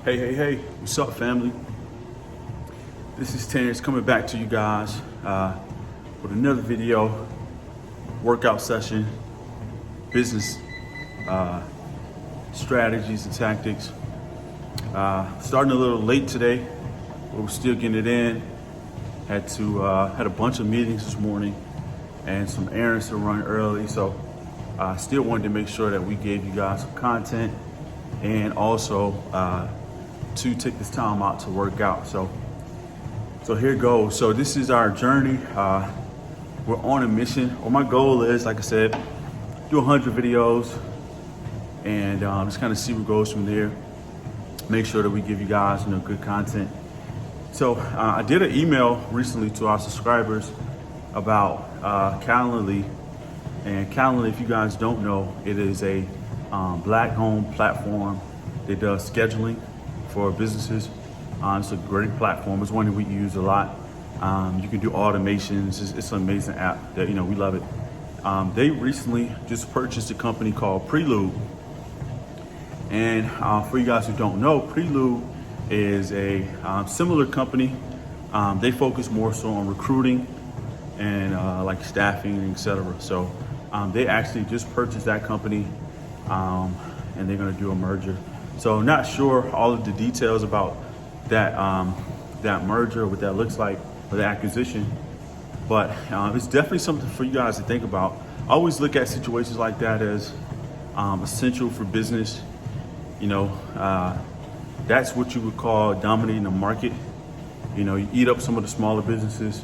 Hey, what's up, family? This is Terrence coming back to you guys with another video, workout session, business strategies and tactics. Starting a little late today, but we're still getting it in. Had a bunch of meetings this morning and some errands to run early, so I still wanted to make sure that we gave you guys some content and also to take this time out to work out. So here it goes. So this is our journey. We're on a mission. Well, my goal is, like I said, do 100 videos and just kind of see what goes from there. Make sure that we give you guys good content. So I did an email recently to our subscribers about Calendly. And Calendly, if you guys don't know, it is a Black-owned platform that does scheduling for businesses. It's a great platform. It's one that we use a lot. You can do automations. It's an amazing app that, we love it. They recently just purchased a company called Prelude. And for you guys who don't know, Prelude is a similar company. They focus more so on recruiting and like staffing, etc. So they actually just purchased that company and they're gonna do a merger. So not sure all of the details about that that merger, what that looks like, or the acquisition, but it's definitely something for you guys to think about. I always look at situations like that as essential for business. That's what you would call dominating the market. You eat up some of the smaller businesses.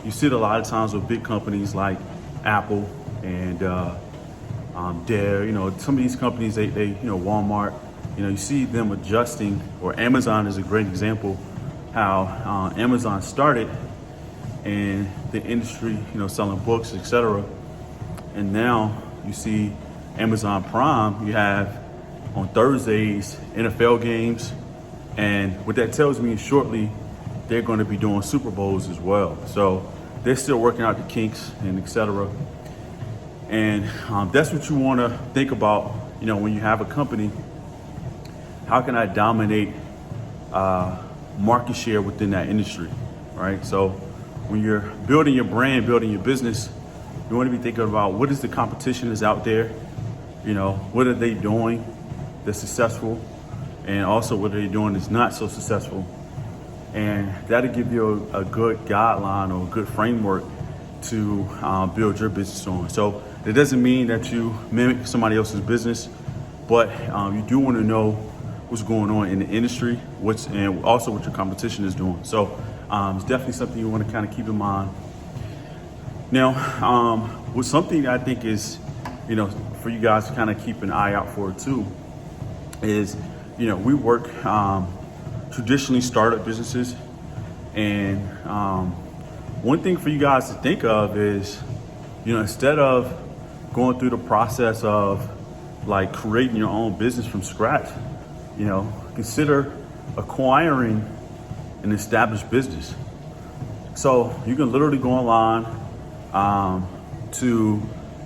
You see it a lot of times with big companies like Apple and Dare. Some of these companies, they Walmart. You see them adjusting, or Amazon is a great example, how Amazon started in the industry, selling books, etc. And now you see Amazon Prime, you have on Thursdays NFL games. And what that tells me is shortly they're going to be doing Super Bowls as well. So they're still working out the kinks and etc. And that's what you want to think about, when you have a company. How can I dominate market share within that industry, right? So when you're building your brand, building your business, you want to be thinking about what is the competition that's out there, what are they doing that's successful, and also what are they doing that's not so successful. And that'll give you a good guideline or a good framework to build your business on. So it doesn't mean that you mimic somebody else's business, but you do want to know what's going on in the industry, and also what your competition is doing. So it's definitely something you want to kind of keep in mind. Now, what's something I think is, for you guys to kind of keep an eye out for too, is, we work traditionally startup businesses, and one thing for you guys to think of is, instead of going through the process of like creating your own business from scratch, consider acquiring an established business. So you can literally go online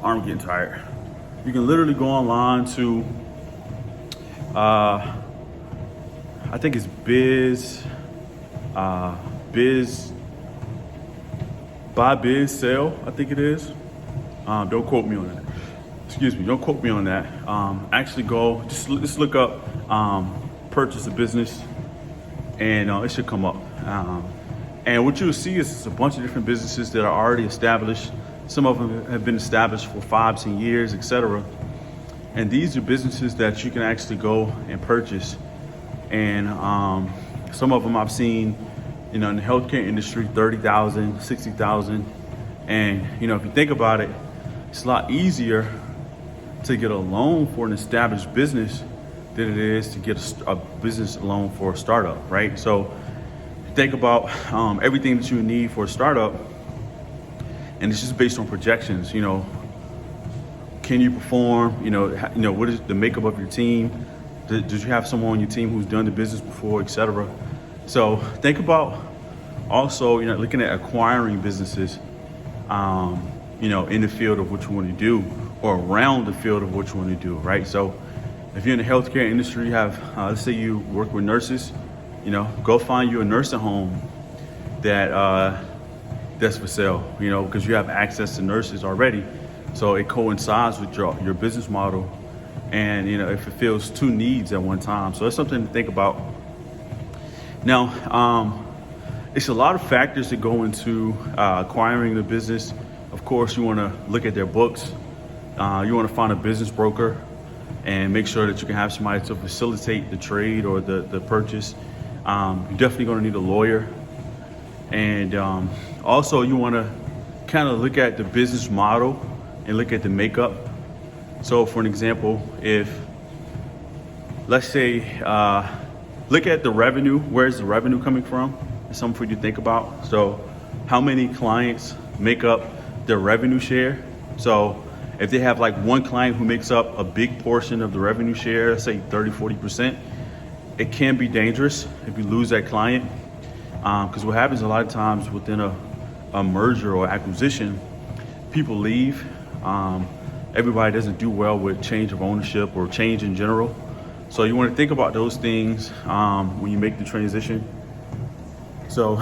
I'm getting tired. You can literally go online to, I think it's Buy Biz Sell, I think it is. Don't quote me on that. Excuse me, don't quote me on that. Actually go, just look up purchase a business, and it should come up. And what you'll see is it's a bunch of different businesses that are already established. Some of them have been established for 5-10 years, etc. And these are businesses that you can actually go and purchase. And some of them I've seen, in the healthcare industry, 30,000, 60,000. And if you think about it, it's a lot easier to get a loan for an established business than it is to get a business loan for a startup, right? So think about everything that you need for a startup, and it's just based on projections. Can you perform? What is the makeup of your team? Did you have someone on your team who's done the business before, etc.? So think about also, looking at acquiring businesses, in the field of what you want to do, or around the field of what you want to do, right? So If you're in the healthcare industry, you have, let's say you work with nurses, go find you a nursing home that's for sale, because you have access to nurses already. So it coincides with your business model. And, if it fills two needs at one time. So it's something to think about. Now, it's a lot of factors that go into acquiring the business. Of course, you want to look at their books. You want to find a business broker and make sure that you can have somebody to facilitate the trade or the purchase. You're definitely going to need a lawyer. And also you want to kind of look at the business model and look at the makeup. So for an example, let's say, look at the revenue, where's the revenue coming from? It's something for you to think about. So how many clients make up their revenue share? So if they have like one client who makes up a big portion of the revenue share, let's say 30-40%, it can be dangerous if you lose that client. Because what happens a lot of times within a merger or acquisition, people leave. Everybody doesn't do well with change of ownership or change in general. So you want to think about those things when you make the transition. So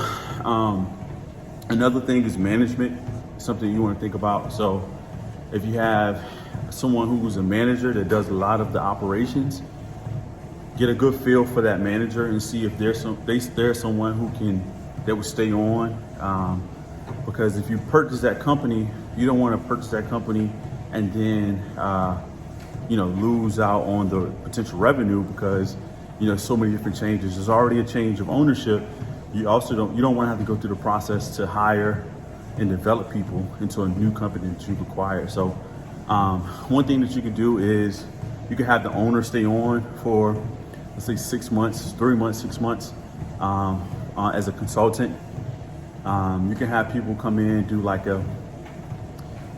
another thing is management, something you want to think about. So if you have someone who's a manager that does a lot of the operations, get a good feel for that manager and see if there's someone that will stay on. Because if you purchase that company, you don't want to purchase that company and then lose out on the potential revenue because so many different changes. There's already a change of ownership. You don't want to have to go through the process to hire and develop people into a new company that you've acquired. So one thing that you could do is you can have the owner stay on for, let's say 6 months, 3 months, 6 months as a consultant. You can have people come in and do like a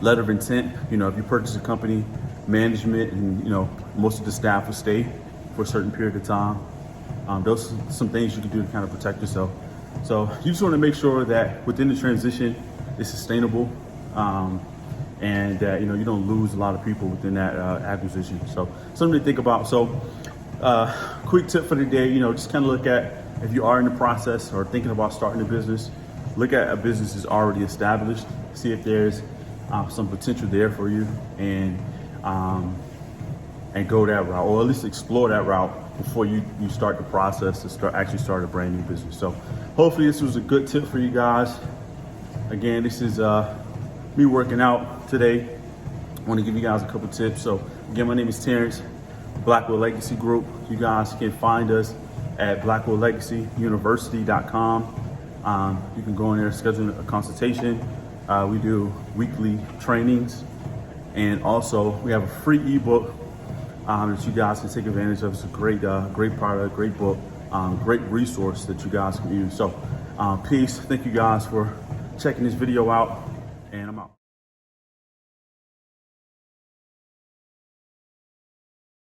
letter of intent. If you purchase a company, management and most of the staff will stay for a certain period of time. Those are some things you can do to kind of protect yourself. So you just want to make sure that within the transition it's sustainable, and that you don't lose a lot of people within that acquisition. So something to think about. So quick tip for the day, just kind of look at, if you are in the process or thinking about starting a business, look at a business that's already established, see if there's some potential there for you, and go that route, or at least explore that route before you start the process to start a brand new business. So hopefully this was a good tip for you guys. Again, this is me working out today. I want to give you guys a couple tips. So again, my name is Terrence, Blackwell Legacy Group. You guys can find us at blackwelllegacyuniversity.com. You can go in there, schedule a consultation. We do weekly trainings, and also we have a free ebook that you guys can take advantage of. It's a great product, great book, great resource that you guys can use. So peace. Thank you guys for checking this video out, and I'm out.